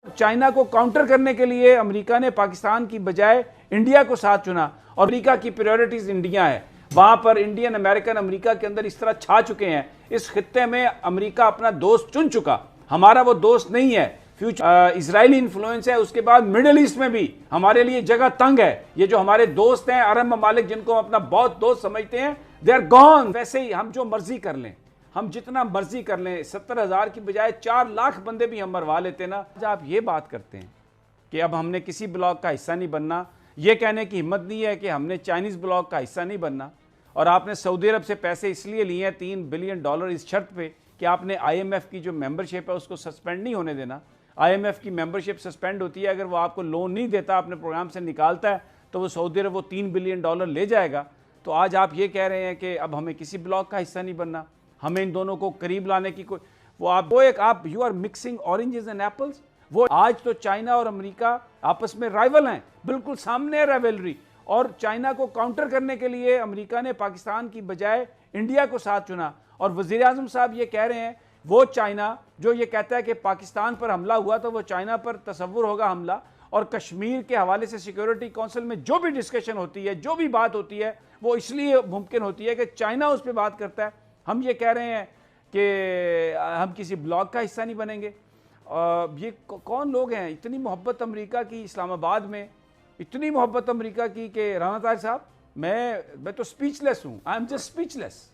China को counter करने के लिए अमेरिका ने पाकिस्तान की बजाय इंडिया को साथ चुना और अमेरिका की प्रायोरिटीज इंडिया है। वहां पर इंडियन अमेरिकन अमेरिका के अंदर इस तरह छा चुके हैं, इस खित्ते में अमेरिका अपना दोस्त चुन चुका, हमारा वो दोस्त नहीं है। फ्यूचर इजरायली इन्फ्लुएंस है, उसके बाद मिडिल ईस्ट में भी हमारे लिए जगह तंग है। ये जो हमारे दोस्त हैं अरब ममालिक जिनको हम अपना बहुत दोस्त समझते हैं, दे आर गॉन। वैसे ही हम जो मर्जी कर लें, हम जितना मर्जी कर लें, 70,000 की बजाय 4 लाख बंदे भी हम मरवा लेते ना। जब आप ये बात करते हैं कि अब हमने किसी ब्लॉक का हिस्सा नहीं बनना, ये कहने की हिम्मत नहीं है कि हमने चाइनीज ब्लॉक का हिस्सा नहीं बनना, और आपने सऊदी अरब से पैसे इसलिए लिए हैं $3 बिलियन इस शर्त पे कि आपने IMF की जो मेंबरशिप है उसको सस्पेंड नहीं होने देना। IMF की मेंबरशिप सस्पेंड होती है, अगर वो आपको लोन नहीं देता, अपने प्रोग्राम से निकालता है, तो वो सऊदी अरब वो $3 बिलियन ले जाएगा। तो आज आप ये कह रहे हैं कि अब हमें किसी ब्लॉक का हिस्सा नहीं बनना, हमें इन दोनों को करीब लाने की कोई आप you are mixing oranges and apples. वो आज तो चाइना और अमेरिका आपस में राइवल हैं, बिल्कुल सामने है राइवलरी, और चाइना को काउंटर करने के लिए अमेरिका ने पाकिस्तान की बजाय इंडिया को साथ चुना। और वज़ीर आज़म साहब ये कह रहे हैं, वो चाइना जो ये कहता है कि पाकिस्तान पर हमला हुआ तो वो चाइना पर तसव्वुर होगा हमला, और कश्मीर के हवाले से सिक्योरिटी काउंसिल में जो भी डिस्कशन होती है, जो भी बात होती है, वो इसलिए मुमकिन होती है कि चाइना उस पर बात करता है। हम ये कह रहे हैं कि हम किसी ब्लॉक का हिस्सा नहीं बनेंगे। ये कौन लोग हैं? इतनी मोहब्बत अमेरिका की इस्लामाबाद में, इतनी मोहब्बत अमेरिका की कि राना ताज साहब, मैं तो स्पीचलेस हूँ, आई एम जस्ट स्पीचलेस।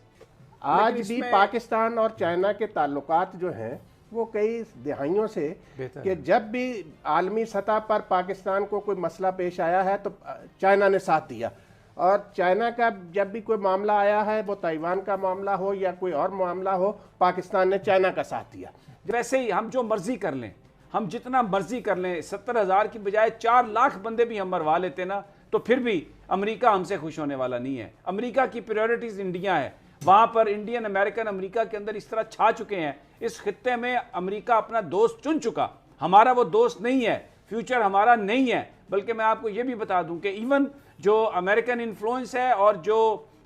आज भी पाकिस्तान और चाइना के ताल्लुकात जो हैं वो कई दिहाइयों से कि जब भी आलमी सतह पर पाकिस्तान को कोई मसला पेश आया है तो चाइना ने साथ दिया, और चाइना का जब भी कोई मामला आया है, वो ताइवान का मामला हो या कोई और मामला हो, पाकिस्तान ने चाइना का साथ दिया। वैसे ही हम जो मर्जी कर लें, हम जितना मर्जी कर लें, 70,000 की बजाय 4 लाख बंदे भी हम मरवा लेते ना, तो फिर भी अमेरिका हमसे खुश होने वाला नहीं है। अमेरिका की प्रायोरिटीज इंडिया है। वहां पर इंडियन अमेरिकन अमेरिका के अंदर इस तरह छा चुके हैं, इस खित्ते में अमेरिका अपना दोस्त चुन चुका, हमारा वो दोस्त नहीं है, फ्यूचर हमारा नहीं है। बल्कि मैं आपको ये भी बता दूं कि इवन जो अमेरिकन इन्फ्लुएंस है और जो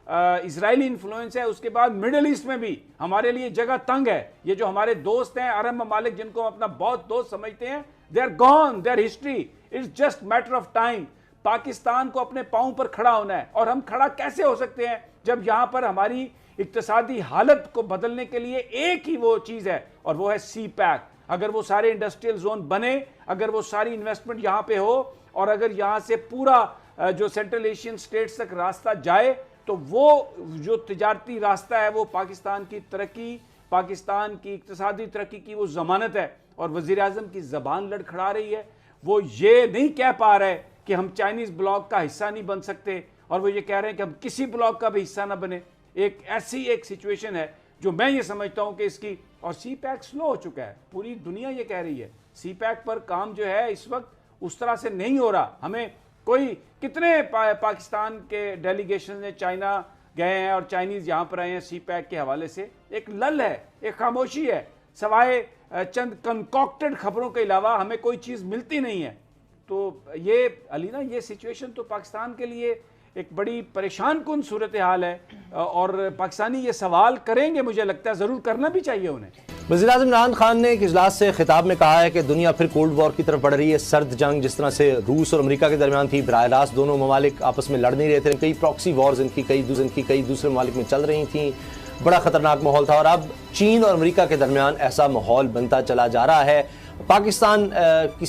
इजरायली इन्फ्लुएंस है, उसके बाद मिडिल ईस्ट में भी हमारे लिए जगह तंग है। ये जो हमारे दोस्त हैं अरब ममालिक जिनको हम अपना बहुत दोस्त समझते हैं, they are gone, there history, it's just matter of time. Pakistan को अपने पांव पर खड़ा होना है, और हम खड़ा कैसे हो सकते हैं जब यहां पर हमारी इक्तिसादी हालत को बदलने के लिए एक ही वो चीज है, और वो है CPEC। अगर वो सारे इंडस्ट्रियल जोन बने, अगर वो सारी इन्वेस्टमेंट यहां पे हो, और अगर यहां से पूरा जो सेंट्रल एशियन स्टेट्स तक रास्ता जाए, तो वो जो तिजारती रास्ता है वो पाकिस्तान की तरक्की, पाकिस्तान की इक्तिसादी तरक्की की वो जमानत है। और वज़ीर आज़म की ज़बान लड़खड़ा रही है, वो ये नहीं कह पा रहे कि हम चाइनीज़ ब्लॉक का हिस्सा नहीं बन सकते, और वो ये कह रहे हैं कि हम किसी ब्लॉक का भी हिस्सा ना बने। एक ऐसी एक सिचुएशन है जो मैं ये समझता हूँ कि इसकी, और CPEC स्लो हो चुका है, पूरी दुनिया ये कह रही है। CPEC पर काम जो है इस वक्त उस तरह से नहीं हो रहा। हमें कोई कितने पाकिस्तान के डेलीगेशन ने चाइना गए हैं और चाइनीज यहाँ पर आए हैं, CPEC के हवाले से एक लल है, एक खामोशी है, सवाए चंद कंकॉक्टेड खबरों के अलावा हमें कोई चीज़ मिलती नहीं है। तो ये अलीना, ये सिचुएशन तो पाकिस्तान के लिए एक बड़ी परेशान कुन सूरत हाल है, और पाकिस्तानी ये सवाल करेंगे, मुझे लगता है ज़रूर करना भी चाहिए उन्हें। वज़ीर आज़म इमरान खान ने एक इजलास से खिताब में कहा है कि दुनिया फिर कोल्ड वॉर की तरफ बढ़ रही है। सर्द जंग जिस तरह से रूस और अमेरिका के दरमियान थी, बराह रास्त दोनों ममालिक आपस में लड़ नहीं रहे थे, कई प्रॉक्सी वॉर्स इनकी कई दूसरे ममालिक में चल रही थी, बड़ा खतरनाक माहौल था, और अब चीन और अमेरिका के दरमियान ऐसा माहौल बनता चला जा रहा है। पाकिस्तान किसी